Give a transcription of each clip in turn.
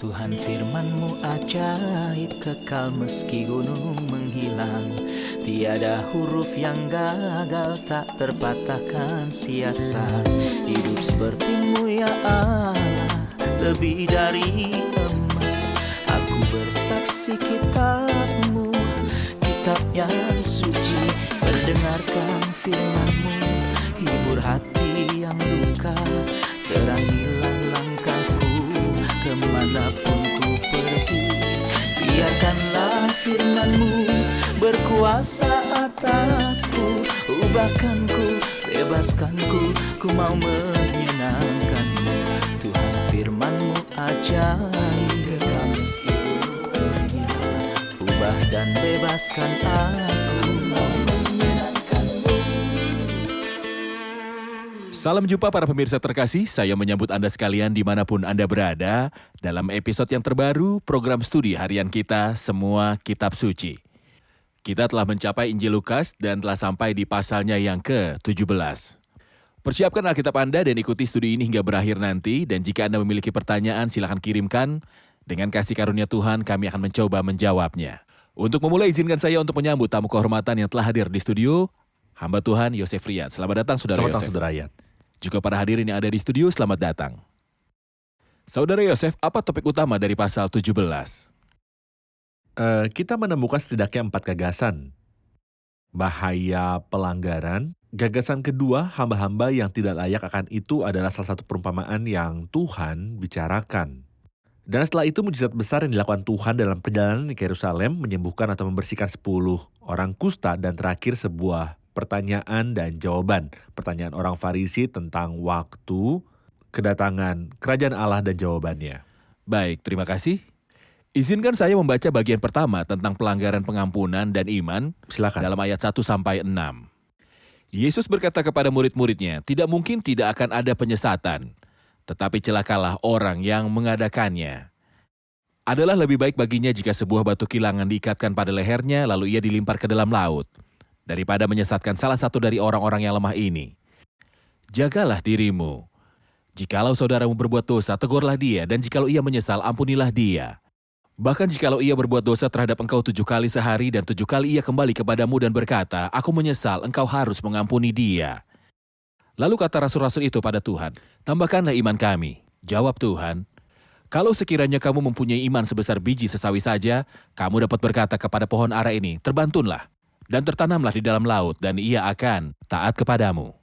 Tuhan firman-Mu ajaib, kekal meski gunung menghilang. Tiada huruf yang gagal, tak terpatahkan siasat. Hidup seperti-Mu ya Allah, lebih dari emas. Aku bersaksi kitab-Mu, kitab yang suci. Mendengarkan firman-Mu, hibur hati yang luka. Terangilah langkahku kemanapun ku pergi. Biarkanlah firman-Mu berkuasa atasku. Ubahkanku, bebaskanku, ku mau menyenangkan-Mu. Tuhan firman-Mu ajaib, kekal meski gunungnya. Ubah dan bebaskan aku, mau menyenangkan-Mu. Salam jumpa para pemirsa terkasih, saya menyambut Anda sekalian dimanapun Anda berada dalam episode yang terbaru program studi harian kita Semua Kitab Suci. Kita telah mencapai Injil Lukas dan telah sampai di pasalnya yang ke-17. Persiapkan Alkitab Anda dan ikuti studi ini hingga berakhir nanti, dan jika Anda memiliki pertanyaan silakan kirimkan. Dengan kasih karunia Tuhan kami akan mencoba menjawabnya. Untuk memulai izinkan saya untuk menyambut tamu kehormatan yang telah hadir di studio, hamba Tuhan Yosef Riyad. Selamat datang Saudara Yosef. Selamat datang Saudara Riyad. Juga para hadirin yang ada di studio, selamat datang. Saudara Yosef, apa topik utama dari pasal 17? Kita menemukan setidaknya 4 gagasan. Bahaya pelanggaran. Gagasan kedua, hamba-hamba yang tidak layak akan itu adalah salah satu perumpamaan yang Tuhan bicarakan. Dan setelah itu mujizat besar yang dilakukan Tuhan dalam perjalanan ke Yerusalem, menyembuhkan atau membersihkan 10 orang kusta, dan terakhir sebuah pertanyaan dan jawaban. Pertanyaan orang Farisi tentang waktu, kedatangan kerajaan Allah dan jawabannya. Baik, terima kasih. Izinkan saya membaca bagian pertama tentang pelanggaran pengampunan dan iman. Silakan. Dalam ayat 1-6. Yesus berkata kepada murid-muridnya, tidak mungkin tidak akan ada penyesatan, tetapi celakalah orang yang mengadakannya. Adalah lebih baik baginya jika sebuah batu kilangan diikatkan pada lehernya lalu ia dilimpar ke dalam laut, daripada menyesatkan salah satu dari orang-orang yang lemah ini. Jagalah dirimu. Jikalau saudaramu berbuat dosa, tegurlah dia, dan jikalau ia menyesal, ampunilah dia. Bahkan jikalau ia berbuat dosa terhadap engkau 7 kali sehari dan 7 kali ia kembali kepadamu dan berkata, aku menyesal, engkau harus mengampuni dia. Lalu kata rasul-rasul itu pada Tuhan, tambahkanlah iman kami. Jawab Tuhan, kalau sekiranya kamu mempunyai iman sebesar biji sesawi saja, kamu dapat berkata kepada pohon ara ini, terbantunlah dan tertanamlah di dalam laut, dan ia akan taat kepadamu.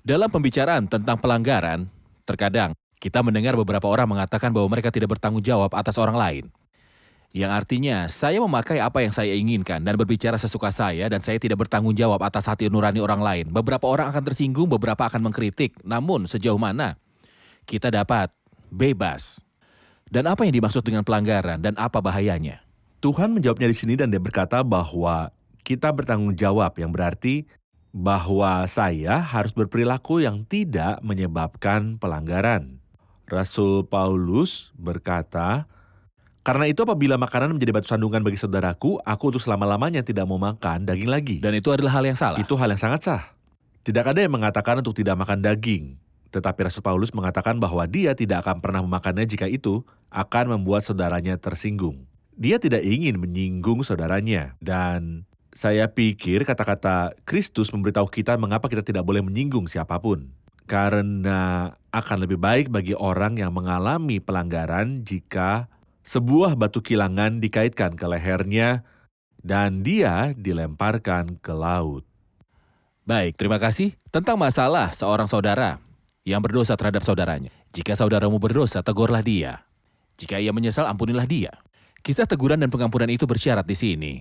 Dalam pembicaraan tentang pelanggaran, terkadang kita mendengar beberapa orang mengatakan bahwa mereka tidak bertanggung jawab atas orang lain. Yang artinya, saya memakai apa yang saya inginkan dan berbicara sesuka saya, dan saya tidak bertanggung jawab atas hati nurani orang lain. Beberapa orang akan tersinggung, beberapa akan mengkritik, namun sejauh mana kita dapat bebas? Dan apa yang dimaksud dengan pelanggaran dan apa bahayanya? Tuhan menjawabnya di sini dan dia berkata bahwa kita bertanggung jawab, yang berarti bahwa saya harus berperilaku yang tidak menyebabkan pelanggaran. Rasul Paulus berkata, karena itu apabila makanan menjadi batu sandungan bagi saudaraku, aku untuk selama-lamanya tidak mau makan daging lagi. Dan itu adalah hal yang salah. Itu hal yang sangat sah. Tidak ada yang mengatakan untuk tidak makan daging. Tetapi Rasul Paulus mengatakan bahwa dia tidak akan pernah memakannya jika itu akan membuat saudaranya tersinggung. Dia tidak ingin menyinggung saudaranya. Dan saya pikir kata-kata Kristus memberitahu kita mengapa kita tidak boleh menyinggung siapapun. Karena akan lebih baik bagi orang yang mengalami pelanggaran jika sebuah batu kilangan dikaitkan ke lehernya dan dia dilemparkan ke laut. Baik, terima kasih. Tentang masalah seorang saudara yang berdosa terhadap saudaranya. Jika saudaramu berdosa, tegurlah dia. Jika ia menyesal, ampunilah dia. Kisah teguran dan pengampunan itu bersyarat di sini.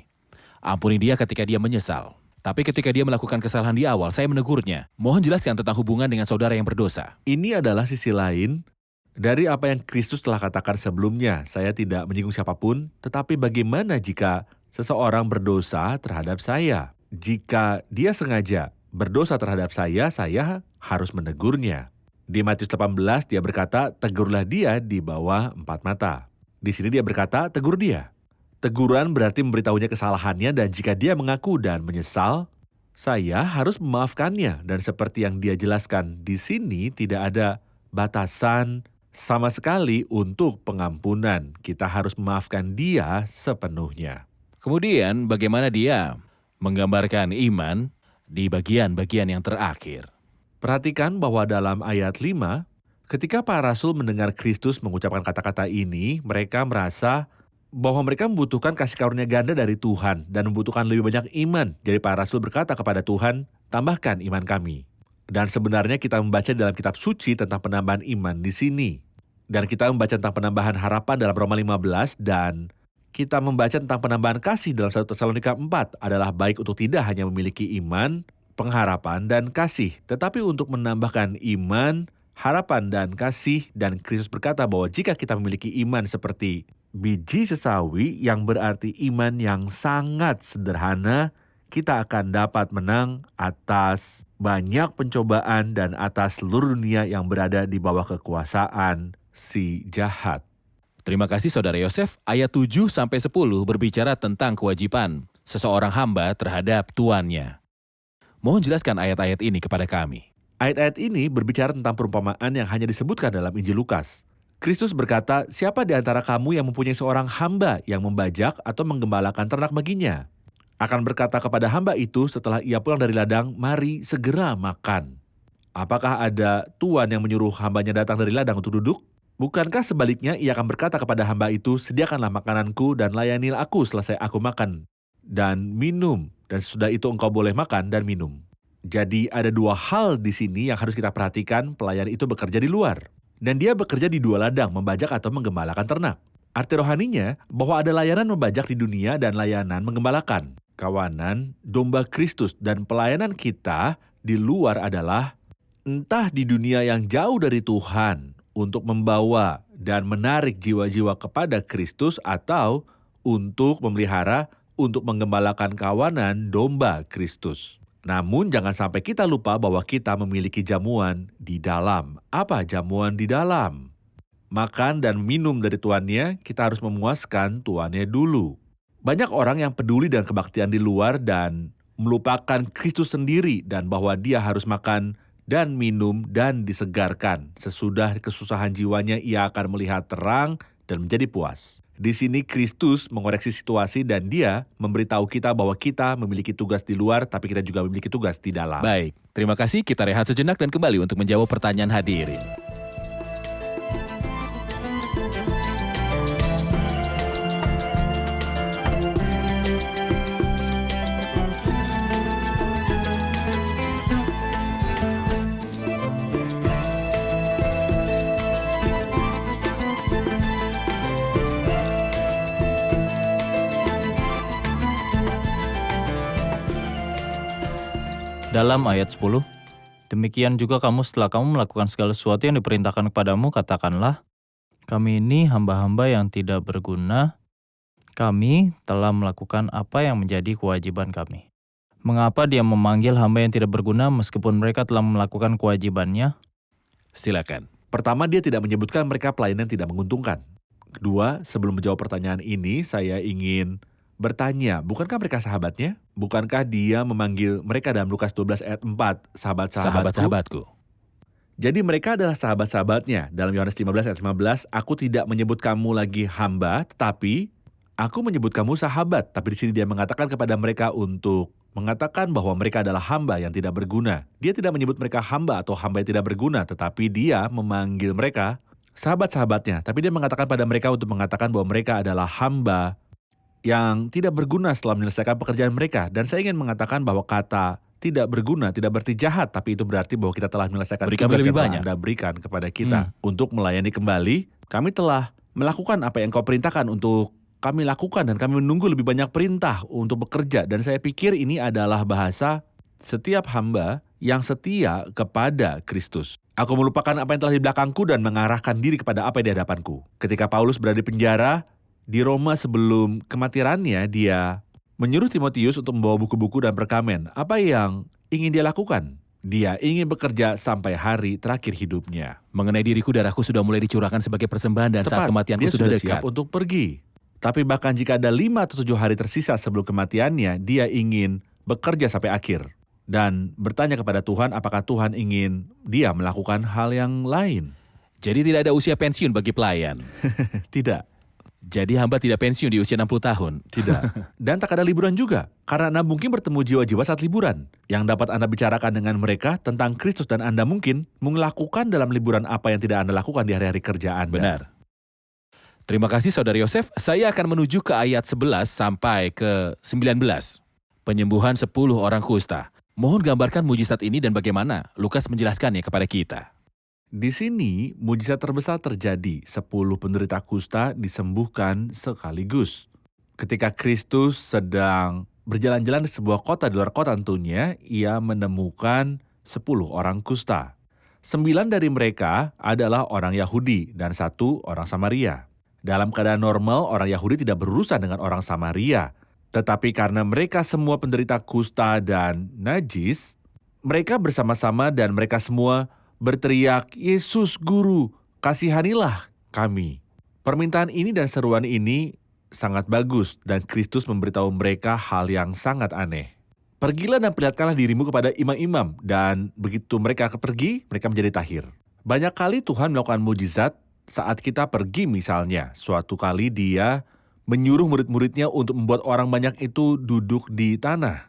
Ampuni dia ketika dia menyesal. Tapi ketika dia melakukan kesalahan di awal, saya menegurnya. Mohon jelaskan tentang hubungan dengan saudara yang berdosa. Ini adalah sisi lain dari apa yang Kristus telah katakan sebelumnya. Saya tidak menyinggung siapapun, tetapi bagaimana jika seseorang berdosa terhadap saya? Jika dia sengaja berdosa terhadap saya harus menegurnya. Di Matius 18 dia berkata, tegurlah dia di bawah 4 mata. Di sini dia berkata, tegur dia. Teguran berarti memberitahunya kesalahannya, dan jika dia mengaku dan menyesal, saya harus memaafkannya. Dan seperti yang dia jelaskan di sini, tidak ada batasan Sama sekali untuk pengampunan, kita harus memaafkan dia sepenuhnya. Kemudian bagaimana dia menggambarkan iman di bagian-bagian yang terakhir? Perhatikan bahwa dalam ayat 5, ketika para rasul mendengar Kristus mengucapkan kata-kata ini, mereka merasa bahwa mereka membutuhkan kasih karunia ganda dari Tuhan dan membutuhkan lebih banyak iman. Jadi para rasul berkata kepada Tuhan, tambahkan iman kami. Dan sebenarnya kita membaca dalam kitab suci tentang penambahan iman di sini. Dan kita membaca tentang penambahan harapan dalam Roma 15 dan kita membaca tentang penambahan kasih dalam 1 Tesalonika 4 adalah baik untuk tidak hanya memiliki iman, pengharapan, dan kasih, tetapi untuk menambahkan iman, harapan, dan kasih. Dan Kristus berkata bahwa jika kita memiliki iman seperti biji sesawi yang berarti iman yang sangat sederhana, kita akan dapat menang atas banyak pencobaan dan atas seluruh dunia yang berada di bawah kekuasaan si jahat. Terima kasih Saudara Yosef. Ayat 7-10 berbicara tentang kewajiban seseorang hamba terhadap tuannya. Mohon jelaskan ayat-ayat ini kepada kami. Ayat-ayat ini berbicara tentang perumpamaan yang hanya disebutkan dalam Injil Lukas. Kristus berkata, siapa di antara kamu yang mempunyai seorang hamba yang membajak atau menggembalakan ternak baginya? Akan berkata kepada hamba itu setelah ia pulang dari ladang, mari segera makan. Apakah ada tuan yang menyuruh hambanya datang dari ladang untuk duduk? Bukankah sebaliknya ia akan berkata kepada hamba itu, sediakanlah makananku dan layanilah aku selesai aku makan dan minum, dan sesudah itu engkau boleh makan dan minum. Jadi ada dua hal di sini yang harus kita perhatikan, pelayan itu bekerja di luar. Dan dia bekerja di dua ladang, membajak atau menggembalakan ternak. Arti rohaninya bahwa ada layanan membajak di dunia dan layanan menggembalakan. Kawanan, domba Kristus dan pelayanan kita di luar adalah entah di dunia yang jauh dari Tuhan untuk membawa dan menarik jiwa-jiwa kepada Kristus atau untuk memelihara, untuk menggembalakan kawanan domba Kristus. Namun jangan sampai kita lupa bahwa kita memiliki jamuan di dalam. Apa jamuan di dalam? Makan dan minum dari tuannya, kita harus memuaskan tuannya dulu. Banyak orang yang peduli dengan kebaktian di luar dan melupakan Kristus sendiri dan bahwa dia harus makan dan minum dan disegarkan. Sesudah kesusahan jiwanya ia akan melihat terang dan menjadi puas. Di sini Kristus mengoreksi situasi dan dia memberitahu kita bahwa kita memiliki tugas di luar, tapi kita juga memiliki tugas di dalam. Baik, terima kasih. Kita rehat sejenak dan kembali untuk menjawab pertanyaan hadirin. Dalam ayat 10, demikian juga kamu setelah kamu melakukan segala sesuatu yang diperintahkan kepadamu, katakanlah, kami ini hamba-hamba yang tidak berguna, kami telah melakukan apa yang menjadi kewajiban kami. Mengapa dia memanggil hamba yang tidak berguna meskipun mereka telah melakukan kewajibannya? Silakan. Pertama, dia tidak menyebutkan mereka pelayanan tidak menguntungkan. Kedua, sebelum menjawab pertanyaan ini, saya ingin bertanya, bukankah mereka sahabatnya? Bukankah dia memanggil mereka dalam Lukas 12 ayat 4, sahabat-sahabatku? Jadi mereka adalah sahabat-sahabatnya. Dalam Yohanes 15 ayat 15, aku tidak menyebut kamu lagi hamba, tetapi aku menyebut kamu sahabat. Tapi di sini dia mengatakan kepada mereka untuk mengatakan bahwa mereka adalah hamba yang tidak berguna. Dia tidak menyebut mereka hamba atau hamba yang tidak berguna, tetapi dia memanggil mereka sahabat-sahabatnya. Tapi dia mengatakan pada mereka untuk mengatakan bahwa mereka adalah hamba yang tidak berguna setelah menyelesaikan pekerjaan mereka. Dan saya ingin mengatakan bahwa kata tidak berguna tidak berarti jahat, tapi itu berarti bahwa kita telah menyelesaikan tugas yang telah Anda berikan kepada kita untuk melayani kembali. Kami telah melakukan apa yang Kau perintahkan untuk kami lakukan dan kami menunggu lebih banyak perintah untuk bekerja. Dan saya pikir ini adalah bahasa setiap hamba yang setia kepada Kristus. Aku melupakan apa yang telah di belakangku dan mengarahkan diri kepada apa yang di hadapanku. Ketika Paulus berada di penjara di Roma sebelum kematiannya, dia menyuruh Timotius untuk membawa buku-buku dan perkamen. Apa yang ingin dia lakukan? Dia ingin bekerja sampai hari terakhir hidupnya. Mengenai diriku, darahku sudah mulai dicurahkan sebagai persembahan dan saat kematianku dia sudah dekat. Siap untuk pergi. Tapi bahkan jika ada 5 atau 7 hari tersisa sebelum kematiannya, dia ingin bekerja sampai akhir. Dan bertanya kepada Tuhan apakah Tuhan ingin dia melakukan hal yang lain. Jadi tidak ada usia pensiun bagi pelayan. Tidak. Jadi hamba tidak pensiun di usia 60 tahun. Tidak. Dan tak ada liburan juga, karena Anda mungkin bertemu jiwa-jiwa saat liburan. Yang dapat Anda bicarakan dengan mereka tentang Kristus dan Anda mungkin melakukan dalam liburan apa yang tidak Anda lakukan di hari-hari kerja Anda. Benar. Terima kasih Saudara Yosef. Saya akan menuju ke ayat 11 sampai ke 19. Penyembuhan 10 orang kusta. Mohon gambarkan mujizat ini dan bagaimana Lukas menjelaskannya kepada kita. Di sini, mujizat terbesar terjadi. 10 penderita kusta disembuhkan sekaligus. Ketika Kristus sedang berjalan-jalan di sebuah kota di luar kota tentunya, ia menemukan 10 orang kusta. 9 dari mereka adalah orang Yahudi dan 1 orang Samaria. Dalam keadaan normal, orang Yahudi tidak berurusan dengan orang Samaria. Tetapi karena mereka semua penderita kusta dan najis, mereka bersama-sama dan mereka semua berteriak, "Yesus Guru, kasihanilah kami." Permintaan ini dan seruan ini sangat bagus dan Kristus memberitahu mereka hal yang sangat aneh. Pergilah dan perlihatkanlah dirimu kepada imam-imam, dan begitu mereka pergi, mereka menjadi tahir. Banyak kali Tuhan melakukan mujizat saat kita pergi misalnya. Suatu kali dia menyuruh murid-muridnya untuk membuat orang banyak itu duduk di tanah.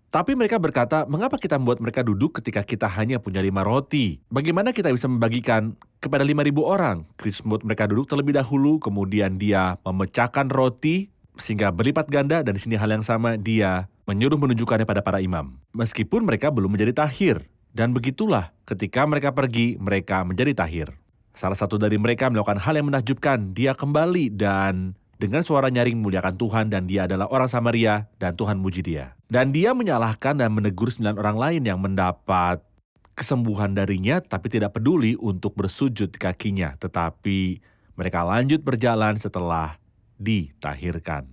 Tapi mereka berkata, mengapa kita membuat mereka duduk ketika kita hanya punya 5 roti? Bagaimana kita bisa membagikan kepada 5.000 orang? Kristus membuat mereka duduk terlebih dahulu, kemudian dia memecahkan roti sehingga berlipat ganda, dan di sini hal yang sama, dia menyuruh menunjukkannya pada para imam. Meskipun mereka belum menjadi tahir. Dan begitulah, ketika mereka pergi, mereka menjadi tahir. Salah satu dari mereka melakukan hal yang menakjubkan. Dia kembali dan dengan suara nyaring memuliakan Tuhan, dan dia adalah orang Samaria, dan Tuhan muji dia. Dan dia menyalahkan dan menegur 9 orang lain yang mendapat kesembuhan darinya, tapi tidak peduli untuk bersujud di kakinya. Tetapi mereka lanjut berjalan setelah ditahirkan.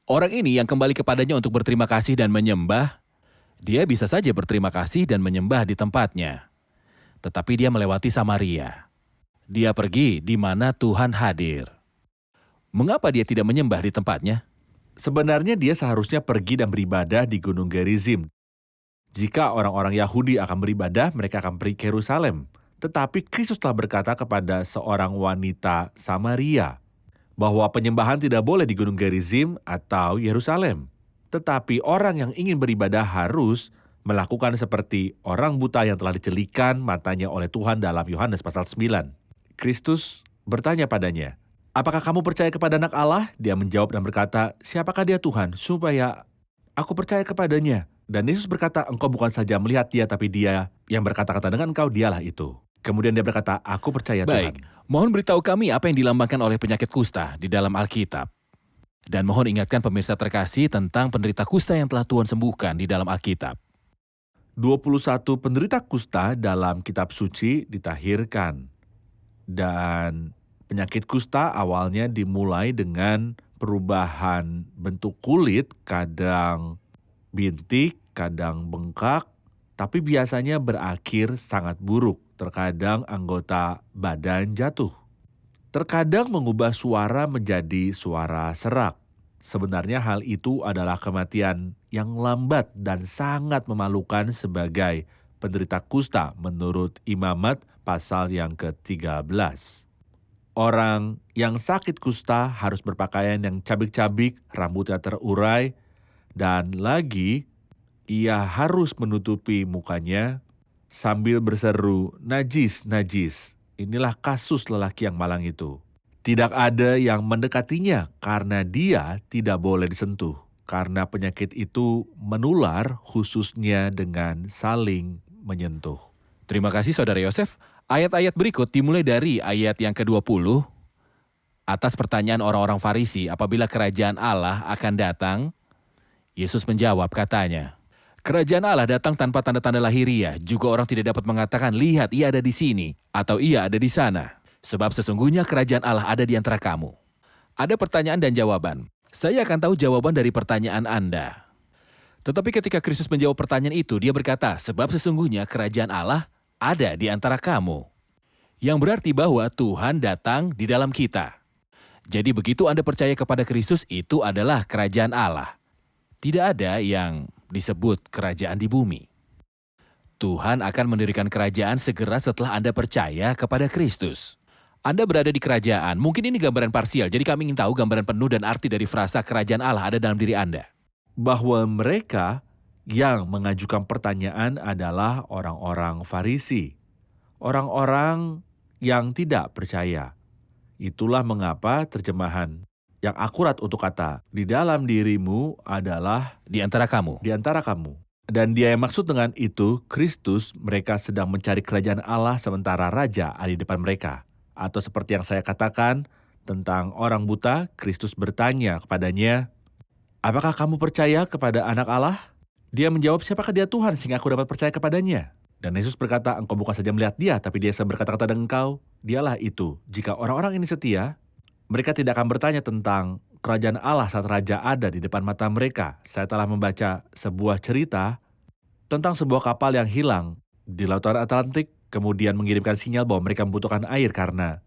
Orang ini yang kembali kepadanya untuk berterima kasih dan menyembah, dia bisa saja berterima kasih dan menyembah di tempatnya. Tetapi dia melewati Samaria. Dia pergi di mana Tuhan hadir. Mengapa dia tidak menyembah di tempatnya? Sebenarnya dia seharusnya pergi dan beribadah di Gunung Gerizim. Jika orang-orang Yahudi akan beribadah, mereka akan pergi ke Yerusalem. Tetapi Kristus telah berkata kepada seorang wanita Samaria bahwa penyembahan tidak boleh di Gunung Gerizim atau Yerusalem. Tetapi orang yang ingin beribadah harus melakukan seperti orang buta yang telah dicelikan matanya oleh Tuhan dalam Yohanes pasal 9. Kristus bertanya padanya, "Apakah kamu percaya kepada Anak Allah?" Dia menjawab dan berkata, "Siapakah dia Tuhan, supaya aku percaya kepadanya?" Dan Yesus berkata, "Engkau bukan saja melihat dia, tapi dia yang berkata-kata dengan engkau, dialah itu." Kemudian dia berkata, "Aku percaya Baik, Tuhan." mohon beritahu kami apa yang dilambangkan oleh penyakit kusta di dalam Alkitab. Dan mohon ingatkan pemirsa terkasih tentang penderita kusta yang telah Tuhan sembuhkan di dalam Alkitab. 21 penderita kusta dalam kitab suci ditahirkan. Dan penyakit kusta awalnya dimulai dengan perubahan bentuk kulit, kadang bintik, kadang bengkak, tapi biasanya berakhir sangat buruk. Terkadang anggota badan jatuh. Terkadang mengubah suara menjadi suara serak. Sebenarnya hal itu adalah kematian yang lambat dan sangat memalukan sebagai penderita kusta menurut Imamat pasal yang ke-13. Orang yang sakit kusta harus berpakaian yang cabik-cabik, rambutnya terurai, dan lagi ia harus menutupi mukanya sambil berseru, "Najis, najis." Inilah kasus lelaki yang malang itu. Tidak ada yang mendekatinya karena dia tidak boleh disentuh. Karena penyakit itu menular khususnya dengan saling menyentuh. Terima kasih Saudara Yosef. Ayat-ayat berikut dimulai dari ayat yang ke-20. Atas pertanyaan orang-orang Farisi apabila kerajaan Allah akan datang, Yesus menjawab katanya, "Kerajaan Allah datang tanpa tanda-tanda lahiriah, juga orang tidak dapat mengatakan, 'Lihat, ia ada di sini,' atau 'ia ada di sana.' Sebab sesungguhnya kerajaan Allah ada di antara kamu." Ada pertanyaan dan jawaban. Saya akan tahu jawaban dari pertanyaan Anda. Tetapi ketika Kristus menjawab pertanyaan itu, dia berkata, "Sebab sesungguhnya kerajaan Allah ada di antara kamu." Yang berarti bahwa Tuhan datang di dalam kita. Jadi begitu Anda percaya kepada Kristus, itu adalah kerajaan Allah. Tidak ada yang disebut kerajaan di bumi. Tuhan akan mendirikan kerajaan segera setelah Anda percaya kepada Kristus. Anda berada di kerajaan, mungkin ini gambaran parsial, jadi kami ingin tahu gambaran penuh dan arti dari frasa kerajaan Allah ada dalam diri Anda. Bahwa mereka yang mengajukan pertanyaan adalah orang-orang Farisi, orang-orang yang tidak percaya. Itulah mengapa terjemahan yang akurat untuk kata di dalam dirimu adalah Di antara kamu. di antara kamu. Dan dia yang maksud dengan itu, Kristus, mereka sedang mencari kerajaan Allah sementara Raja ada di depan mereka. Atau seperti yang saya katakan tentang orang buta, Kristus bertanya kepadanya, "Apakah kamu percaya kepada anak Allah?" Dia menjawab, "Siapakah dia Tuhan sehingga aku dapat percaya kepadanya?" Dan Yesus berkata, "Engkau bukan saja melihat dia, tapi dia berkata-kata dengan engkau, dialah itu." Jika orang-orang ini setia, mereka tidak akan bertanya tentang kerajaan Allah saat Raja ada di depan mata mereka. Saya telah membaca sebuah cerita tentang sebuah kapal yang hilang di Lautan Atlantik, kemudian mengirimkan sinyal bahwa mereka membutuhkan air karena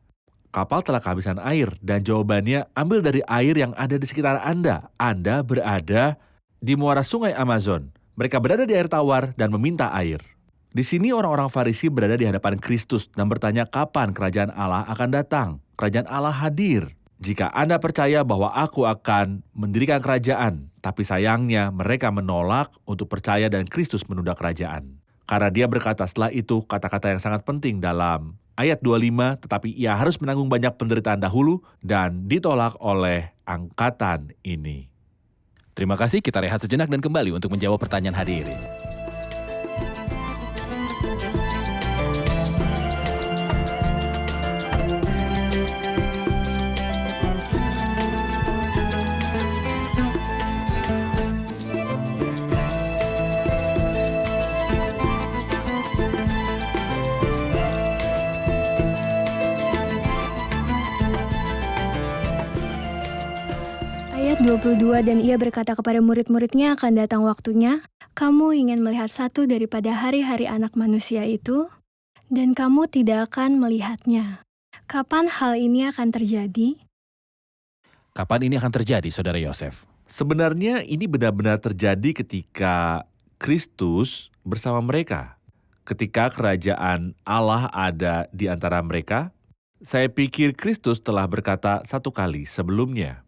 kapal telah kehabisan air. Dan jawabannya, ambil dari air yang ada di sekitar Anda. Anda berada di muara sungai Amazon. Mereka berada di air tawar dan meminta air. Di sini orang-orang Farisi berada di hadapan Kristus dan bertanya kapan kerajaan Allah akan datang. Kerajaan Allah hadir. Jika Anda percaya bahwa aku akan mendirikan kerajaan, tapi sayangnya mereka menolak untuk percaya dan Kristus menunda kerajaan. Karena dia berkata setelah itu kata-kata yang sangat penting dalam ayat 25, tetapi ia harus menanggung banyak penderitaan dahulu dan ditolak oleh angkatan ini. Terima kasih, kita rehat sejenak dan kembali untuk menjawab pertanyaan hadirin. Ayat 22, dan ia berkata kepada murid-muridnya, akan datang waktunya, kamu ingin melihat satu daripada hari-hari anak manusia itu, dan kamu tidak akan melihatnya. Kapan hal ini akan terjadi? Kapan ini akan terjadi, Saudara Yosef? Sebenarnya ini benar-benar terjadi ketika Kristus bersama mereka. Ketika kerajaan Allah ada di antara mereka, saya pikir Kristus telah berkata satu kali sebelumnya.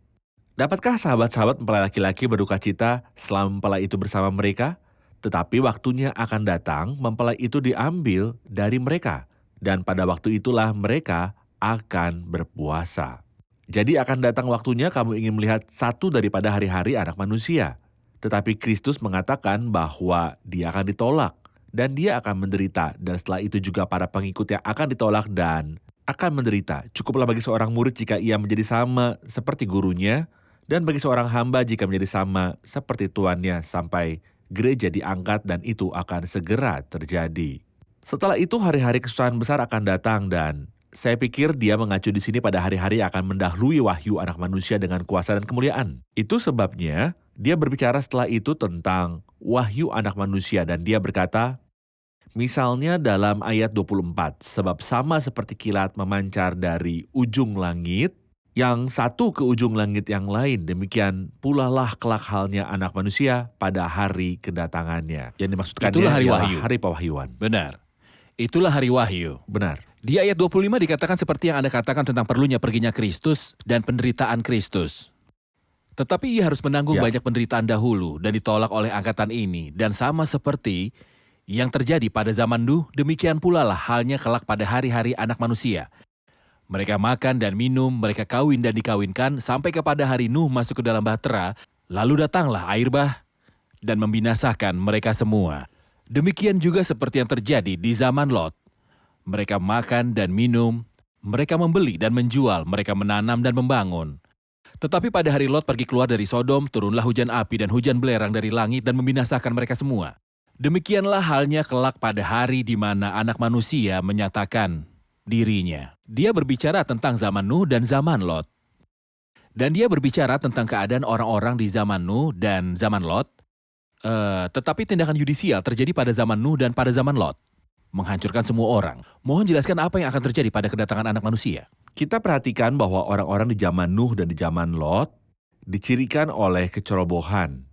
Dapatkah sahabat-sahabat mempelai laki-laki berduka cita selama mempelai itu bersama mereka? Tetapi waktunya akan datang, mempelai itu diambil dari mereka. Dan pada waktu itulah mereka akan berpuasa. Jadi akan datang waktunya kamu ingin melihat satu daripada hari-hari anak manusia. Tetapi Kristus mengatakan bahwa dia akan ditolak. Dan dia akan menderita. Dan setelah itu juga para pengikutnya akan ditolak dan akan menderita. Cukuplah bagi seorang murid jika ia menjadi sama seperti gurunya. Dan bagi seorang hamba jika menjadi sama seperti tuannya sampai gereja diangkat dan itu akan segera terjadi. Setelah itu hari-hari kesusahan besar akan datang dan saya pikir dia mengacu di sini pada hari-hari yang akan mendahului wahyu anak manusia dengan kuasa dan kemuliaan. Itu sebabnya dia berbicara setelah itu tentang wahyu anak manusia dan dia berkata, misalnya dalam ayat 24, sebab sama seperti kilat memancar dari ujung langit, yang satu ke ujung langit yang lain, demikian pula lah kelak halnya anak manusia pada hari kedatangannya. Yang dimaksudkan Itulah hari ialah wahyu. hari pewahyuan. Benar. Itulah hari wahyu. Benar. Di ayat 25 dikatakan seperti yang Anda katakan tentang perlunya perginya Kristus dan penderitaan Kristus. Tetapi ia harus menanggung Ya. banyak penderitaan dahulu dan ditolak oleh angkatan ini. Dan sama seperti yang terjadi pada zaman Nuh, demikian pula lah halnya kelak pada hari-hari anak manusia. Mereka makan dan minum, mereka kawin dan dikawinkan, sampai kepada hari Nuh masuk ke dalam bahtera, lalu datanglah air bah dan membinasakan mereka semua. Demikian juga seperti yang terjadi di zaman Lot. Mereka makan dan minum, mereka membeli dan menjual, mereka menanam dan membangun. Tetapi pada hari Lot pergi keluar dari Sodom, turunlah hujan api dan hujan belerang dari langit dan membinasakan mereka semua. Demikianlah halnya kelak pada hari di mana anak manusia menyatakan dirinya. Dia berbicara tentang zaman Nuh dan zaman Lot. Dan dia berbicara tentang keadaan orang-orang di zaman Nuh dan zaman Lot. Tetapi tindakan yudisial terjadi pada zaman Nuh dan pada zaman Lot. Menghancurkan semua orang. Mohon jelaskan apa yang akan terjadi pada kedatangan anak manusia. Kita perhatikan bahwa orang-orang di zaman Nuh dan di zaman Lot dicirikan oleh kecerobohan.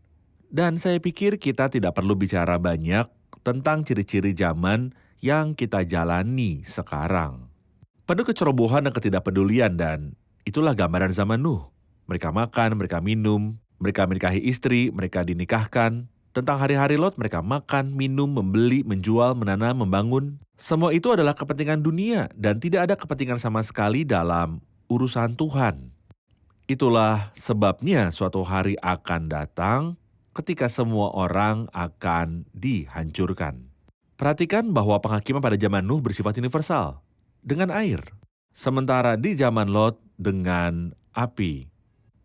Dan saya pikir kita tidak perlu bicara banyak tentang ciri-ciri zaman yang kita jalani sekarang. Penuh kecerobohan dan ketidakpedulian, dan itulah gambaran zaman Nuh. Mereka makan, mereka minum, mereka menikahi istri, mereka dinikahkan. Tentang hari-hari Lot, mereka makan, minum, membeli, menjual, menanam, membangun. Semua itu adalah kepentingan dunia dan tidak ada kepentingan sama sekali dalam urusan Tuhan. Itulah sebabnya suatu hari akan datang ketika semua orang akan dihancurkan. Perhatikan bahwa penghakiman pada zaman Nuh bersifat universal, dengan air. Sementara di zaman Lot dengan api.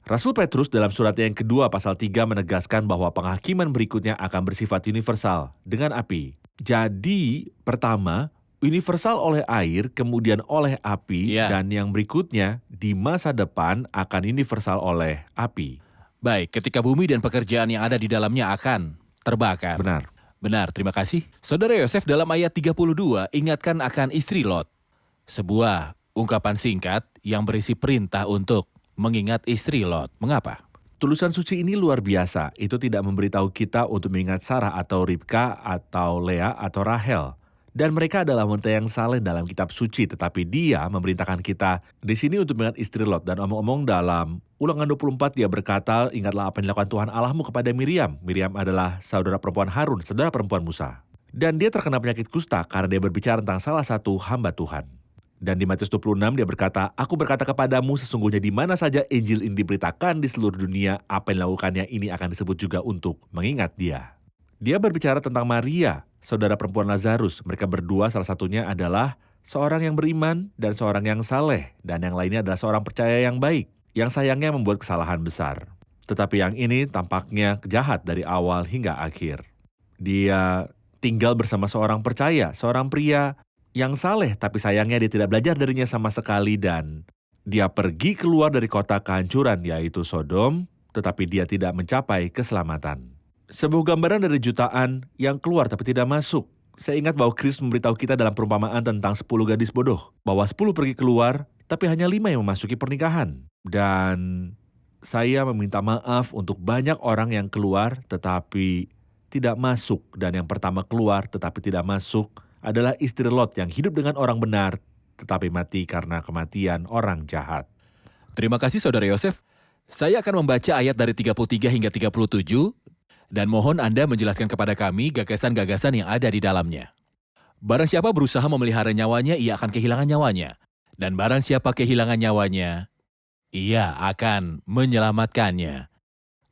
Rasul Petrus dalam suratnya yang kedua pasal 3 menegaskan bahwa penghakiman berikutnya akan bersifat universal dengan api. Jadi, pertama, universal oleh air, kemudian oleh api, dan yang berikutnya di masa depan akan universal oleh api. Baik, ketika bumi dan pekerjaan yang ada di dalamnya akan terbakar. Benar, terima kasih. Saudara Yosef dalam ayat 32 ingatkan akan istri Lot. Sebuah ungkapan singkat yang berisi perintah untuk mengingat istri Lot. Mengapa? Tulisan suci ini luar biasa. Itu tidak memberitahu kita untuk mengingat Sarah atau Ribka atau Lea atau Rahel. Dan mereka adalah wanita yang saleh dalam kitab suci, tetapi dia memerintahkan kita di sini untuk mengingat istri Lot. Dan omong-omong dalam Ulangan 24 dia berkata, ingatlah apa yang dilakukan Tuhan Allahmu kepada Miriam. Miriam adalah saudara perempuan Harun, saudara perempuan Musa. Dan dia terkena penyakit kusta karena dia berbicara tentang salah satu hamba Tuhan. Dan di Matius 26 dia berkata, aku berkata kepadamu sesungguhnya di mana saja Injil ini diberitakan di seluruh dunia, apa yang dilakukannya ini akan disebut juga untuk mengingat dia. Dia berbicara tentang Maria, saudara perempuan Lazarus. Mereka berdua salah satunya adalah seorang yang beriman dan seorang yang saleh. Dan yang lainnya adalah seorang percaya yang baik, yang sayangnya membuat kesalahan besar. Tetapi yang ini tampaknya jahat dari awal hingga akhir. Dia tinggal bersama seorang percaya, seorang pria yang saleh, tapi sayangnya dia tidak belajar darinya sama sekali dan dia pergi keluar dari kota kehancuran yaitu Sodom, tetapi dia tidak mencapai keselamatan. Sebuah gambaran dari jutaan yang keluar tapi tidak masuk. Saya ingat bahwa Kristus memberitahu kita dalam perumpamaan tentang 10 gadis bodoh, bahwa 10 pergi keluar, tapi hanya 5 yang memasuki pernikahan. Dan saya meminta maaf untuk banyak orang yang keluar tetapi tidak masuk, dan yang pertama keluar tetapi tidak masuk adalah istri Lot yang hidup dengan orang benar, tetapi mati karena kematian orang jahat. Terima kasih Saudara Yosef. Saya akan membaca ayat dari 33 hingga 37, dan mohon Anda menjelaskan kepada kami gagasan-gagasan yang ada di dalamnya. Barang siapa berusaha memelihara nyawanya, ia akan kehilangan nyawanya. Dan barang siapa kehilangan nyawanya, ia akan menyelamatkannya.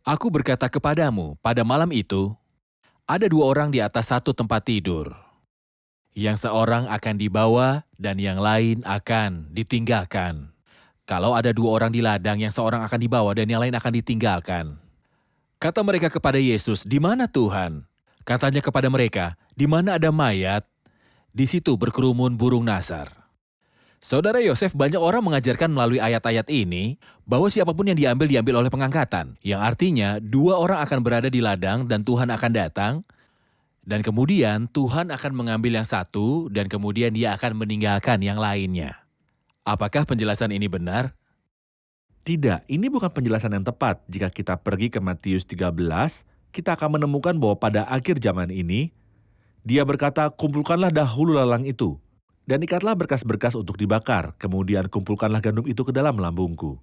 Aku berkata kepadamu, pada malam itu, ada 2 orang di atas satu tempat tidur. Yang seorang akan dibawa dan yang lain akan ditinggalkan. Kalau ada 2 orang di ladang, yang seorang akan dibawa dan yang lain akan ditinggalkan. Kata mereka kepada Yesus, di mana Tuhan? Katanya kepada mereka, di mana ada mayat, di situ berkerumun burung nasar. Saudara Yosef, banyak orang mengajarkan melalui ayat-ayat ini bahwa siapapun yang diambil oleh pengangkatan. Yang artinya 2 orang akan berada di ladang dan Tuhan akan datang. Dan kemudian Tuhan akan mengambil yang satu dan kemudian dia akan meninggalkan yang lainnya. Apakah penjelasan ini benar? Tidak, ini bukan penjelasan yang tepat. Jika kita pergi ke Matius 13, kita akan menemukan bahwa pada akhir zaman ini, dia berkata, kumpulkanlah dahulu lalang itu, dan ikatlah berkas-berkas untuk dibakar, kemudian kumpulkanlah gandum itu ke dalam lambungku.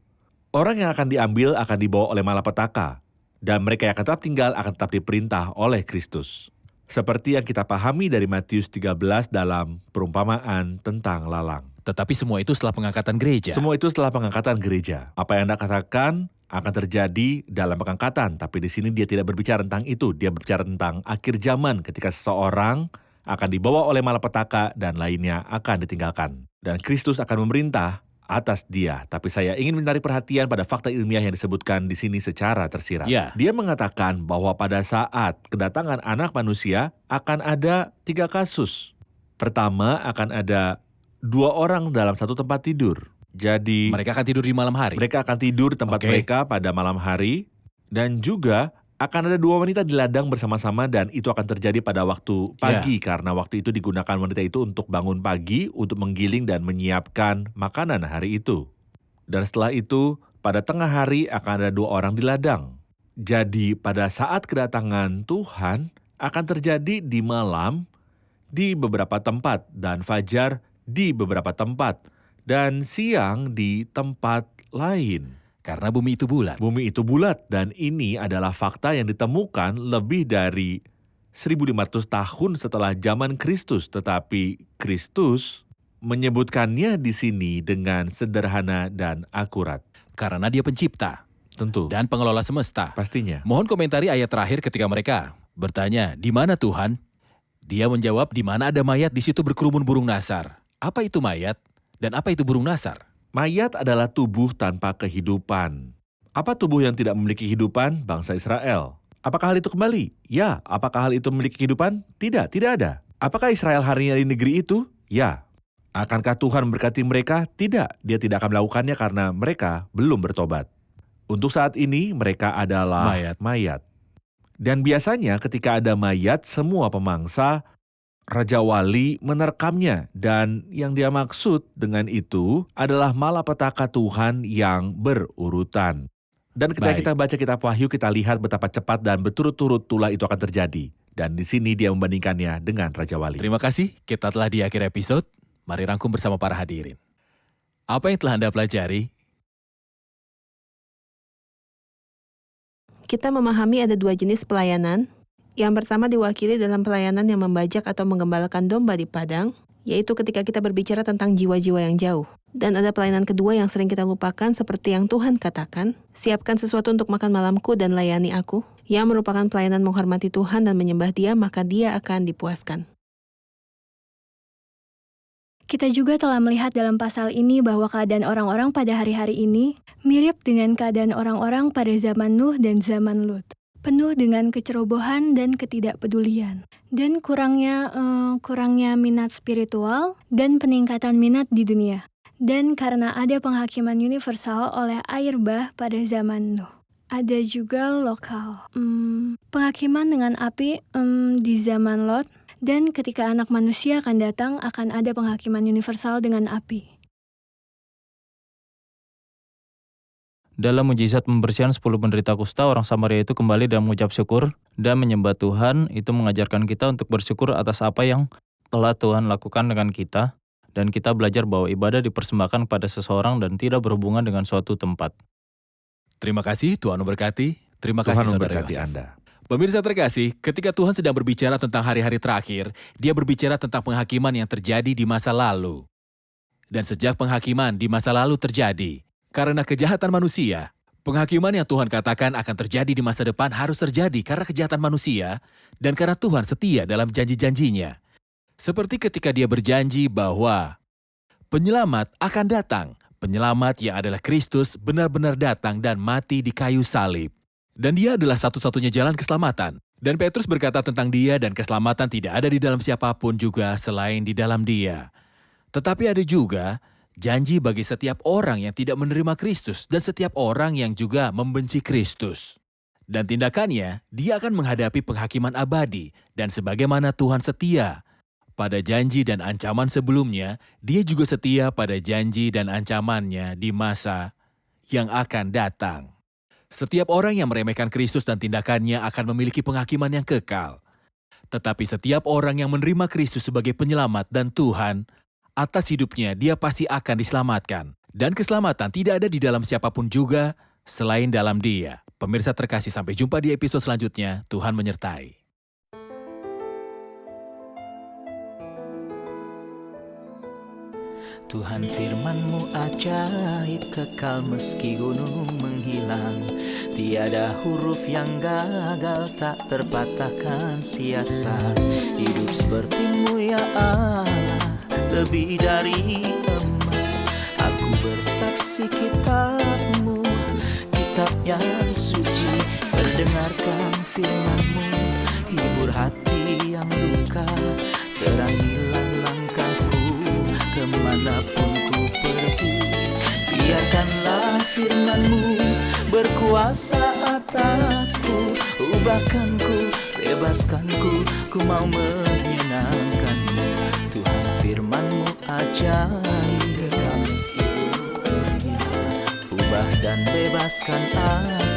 Orang yang akan diambil akan dibawa oleh malapetaka, dan mereka yang akan tetap tinggal akan tetap diperintah oleh Kristus. Seperti yang kita pahami dari Matius 13 dalam perumpamaan tentang lalang. Tetapi semua itu setelah pengangkatan gereja. Semua itu setelah pengangkatan gereja. Apa yang Anda katakan akan terjadi dalam pengangkatan, tapi di sini dia tidak berbicara tentang itu. Dia berbicara tentang akhir zaman ketika seseorang akan dibawa oleh malapetaka dan lainnya akan ditinggalkan. Dan Kristus akan memerintah atas dia. Tapi saya ingin menarik perhatian pada fakta ilmiah yang disebutkan di sini secara tersirat. Dia mengatakan bahwa pada saat kedatangan anak manusia akan ada 3 kasus. Pertama, akan ada 2 orang dalam satu tempat tidur. Jadi mereka akan tidur di malam hari. Mereka akan tidur di tempat mereka pada malam hari. Dan juga akan ada 2 wanita di ladang bersama-sama dan itu akan terjadi pada waktu pagi karena waktu itu digunakan wanita itu untuk bangun pagi, untuk menggiling dan menyiapkan makanan hari itu. Dan setelah itu, pada tengah hari akan ada 2 orang di ladang. Jadi pada saat kedatangan Tuhan, akan terjadi di malam di beberapa tempat dan fajar di beberapa tempat dan siang di tempat lain. Karena bumi itu bulat. Bumi itu bulat dan ini adalah fakta yang ditemukan lebih dari 1500 tahun setelah zaman Kristus, tetapi Kristus menyebutkannya di sini dengan sederhana dan akurat. Karena dia pencipta Tentu, dan pengelola semesta. pastinya. Mohon komentari ayat terakhir ketika mereka bertanya, "Di mana Tuhan?" Dia menjawab, "Di mana ada mayat, di situ berkerumun burung nasar." Apa itu mayat dan apa itu burung nasar? Mayat adalah tubuh tanpa kehidupan. Apa tubuh yang tidak memiliki kehidupan? Bangsa Israel. Apakah hal itu kembali? Ya. Apakah hal itu memiliki kehidupan? Tidak, tidak ada. Apakah Israel hari ini di negeri itu? Ya. Akankah Tuhan memberkati mereka? Tidak, dia tidak akan melakukannya karena mereka belum bertobat. Untuk saat ini mereka adalah mayat. Dan biasanya ketika ada mayat, semua pemangsa Raja Wali menerkamnya, dan yang dia maksud dengan itu adalah malapetaka Tuhan yang berurutan. Dan ketika Baik. kita baca kitab Wahyu, kita lihat betapa cepat dan berturut-turut tulah itu akan terjadi. Dan di sini dia membandingkannya dengan Raja Wali. Terima kasih, kita telah di akhir episode. Mari rangkum bersama para hadirin. Apa yang telah Anda pelajari? Kita memahami ada 2 jenis pelayanan. Yang pertama diwakili dalam pelayanan yang membajak atau menggembalakan domba di padang, yaitu ketika kita berbicara tentang jiwa-jiwa yang jauh. Dan ada pelayanan kedua yang sering kita lupakan seperti yang Tuhan katakan, "Siapkan sesuatu untuk makan malamku dan layani aku," yang merupakan pelayanan menghormati Tuhan dan menyembah Dia, maka Dia akan dipuaskan. Kita juga telah melihat dalam pasal ini bahwa keadaan orang-orang pada hari-hari ini mirip dengan keadaan orang-orang pada zaman Nuh dan zaman Lut. Penuh dengan kecerobohan dan ketidakpedulian, dan kurangnya minat spiritual dan peningkatan minat di dunia. Dan karena ada penghakiman universal oleh air bah pada zaman Nuh. Ada juga lokal, penghakiman dengan api di zaman Lot, dan ketika anak manusia akan datang akan ada penghakiman universal dengan api. Dalam mujizat pembersihan 10 penderita kusta, orang Samaria itu kembali dan mengucap syukur dan menyembah Tuhan. Itu mengajarkan kita untuk bersyukur atas apa yang telah Tuhan lakukan dengan kita. Dan kita belajar bahwa ibadah dipersembahkan pada seseorang dan tidak berhubungan dengan suatu tempat. Terima kasih, Tuhan memberkati. Terima Tuhan kasih, Saudara memberkati Yosef. Anda. Pemirsa terkasih, ketika Tuhan sedang berbicara tentang hari-hari terakhir, Dia berbicara tentang penghakiman yang terjadi di masa lalu. Dan sejak penghakiman di masa lalu terjadi, karena kejahatan manusia, penghakiman yang Tuhan katakan akan terjadi di masa depan harus terjadi karena kejahatan manusia dan karena Tuhan setia dalam janji-janjinya. Seperti ketika Dia berjanji bahwa penyelamat akan datang. Penyelamat yang adalah Kristus benar-benar datang dan mati di kayu salib. Dan Dia adalah satu-satunya jalan keselamatan. Dan Petrus berkata tentang Dia dan keselamatan tidak ada di dalam siapapun juga selain di dalam Dia. Tetapi ada juga janji bagi setiap orang yang tidak menerima Kristus dan setiap orang yang juga membenci Kristus. Dan tindakannya, dia akan menghadapi penghakiman abadi. Dan sebagaimana Tuhan setia pada janji dan ancaman sebelumnya, dia juga setia pada janji dan ancamannya di masa yang akan datang. Setiap orang yang meremehkan Kristus dan tindakannya akan memiliki penghakiman yang kekal. Tetapi setiap orang yang menerima Kristus sebagai penyelamat dan Tuhan, atas hidupnya dia pasti akan diselamatkan. Dan keselamatan tidak ada di dalam siapapun juga selain dalam Dia. Pemirsa terkasih, sampai jumpa di episode selanjutnya. Tuhan menyertai. Tuhan firman-Mu ajaib, kekal meski gunung menghilang. Tiada huruf yang gagal, tak terpatahkan siasat. Hidup seperti-Mu ya Allah, lebih dari emas. Aku bersaksi kitab-Mu, kitab yang suci. Perdengarkan firman-Mu, hibur hati yang luka. Terangilah langkahku kemanapun ku pergi. Biarkanlah firman-Mu berkuasa atasku. Ubahkanku, bebaskanku, ku mau menyenangkan-Mu. Tuhan firman-Mu ajaib, kekal meski dunia. Ubah dan bebaskan aku.